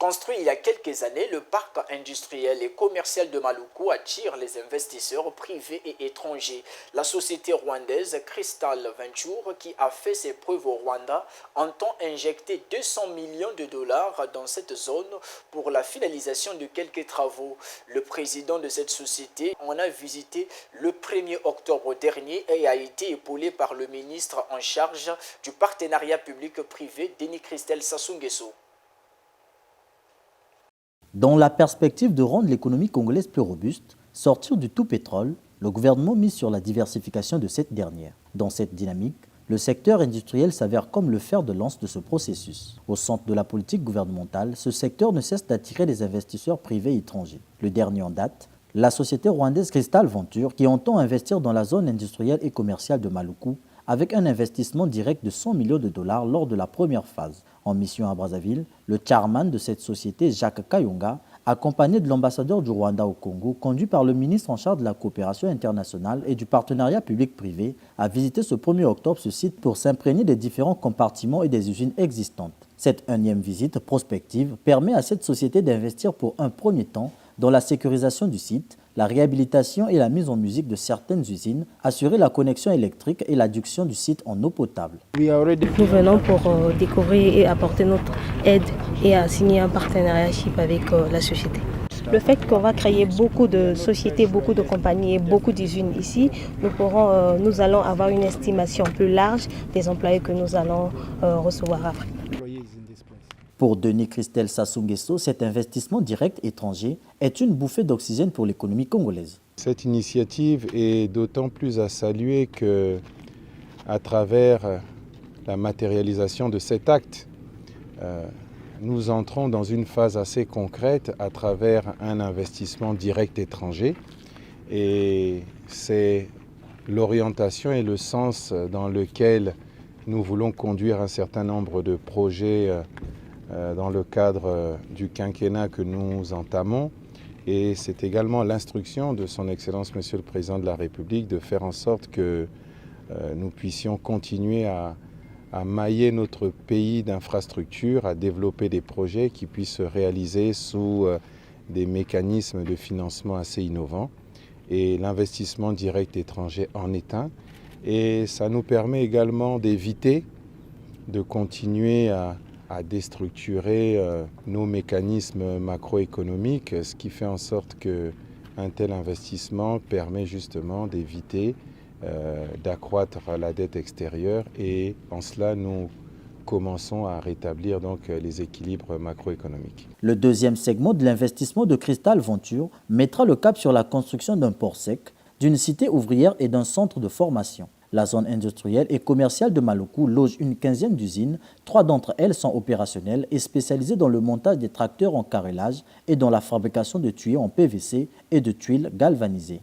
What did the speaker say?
Construit il y a quelques années, le parc industriel et commercial de Maluku attire les investisseurs privés et étrangers. La société rwandaise Crystal Venture, qui a fait ses preuves au Rwanda, entend injecter 200 millions de dollars dans cette zone pour la finalisation de quelques travaux. Le président de cette société en a visité le 1er octobre dernier et a été épaulé par le ministre en charge du partenariat public-privé, Denis Christel Sassou Nguesso. Dans la perspective de rendre l'économie congolaise plus robuste, sortir du tout pétrole, le gouvernement mise sur la diversification de cette dernière. Dans cette dynamique, le secteur industriel s'avère comme le fer de lance de ce processus. Au centre de la politique gouvernementale, ce secteur ne cesse d'attirer des investisseurs privés et étrangers. Le dernier en date, la société rwandaise Crystal Venture, qui entend investir dans la zone industrielle et commerciale de Maluku, avec un investissement direct de 100 millions de dollars lors de la première phase. En mission à Brazzaville, le chairman de cette société, Jacques Kayonga, accompagné de l'ambassadeur du Rwanda au Congo, conduit par le ministre en charge de la coopération internationale et du partenariat public-privé, a visité ce 1er octobre ce site pour s'imprégner des différents compartiments et des usines existantes. Cette énième visite prospective permet à cette société d'investir pour un premier temps dans la sécurisation du site, la réhabilitation et la mise en musique de certaines usines, assurer la connexion électrique et l'adduction du site en eau potable. Nous venons pour découvrir et apporter notre aide et à signer un partenariat avec la société. Le fait qu'on va créer beaucoup de sociétés, beaucoup de compagnies et beaucoup d'usines ici, nous allons avoir une estimation plus large des employés que nous allons recevoir après. Pour Denis Christel Sassou Nguesso, cet investissement direct étranger est une bouffée d'oxygène pour l'économie congolaise. Cette initiative est d'autant plus à saluer que, à travers la matérialisation de cet acte, nous entrons dans une phase assez concrète à travers un investissement direct étranger. Et c'est l'orientation et le sens dans lequel nous voulons conduire un certain nombre de projets dans le cadre du quinquennat que nous entamons. Et c'est également l'instruction de son Excellence Monsieur le Président de la République de faire en sorte que nous puissions continuer à mailler notre pays d'infrastructures, à développer des projets qui puissent se réaliser sous des mécanismes de financement assez innovants. Et l'investissement direct étranger en est un. Et ça nous permet également d'éviter de continuer à déstructurer nos mécanismes macroéconomiques, ce qui fait en sorte qu'un tel investissement permet justement d'éviter d'accroître la dette extérieure et en cela nous commençons à rétablir donc les équilibres macroéconomiques. Le deuxième segment de l'investissement de Crystal Venture mettra le cap sur la construction d'un port sec, d'une cité ouvrière et d'un centre de formation. La zone industrielle et commerciale de Maluku loge une quinzaine d'usines. 3 d'entre elles sont opérationnelles et spécialisées dans le montage des tracteurs en carrelage et dans la fabrication de tuyaux en PVC et de tuiles galvanisées.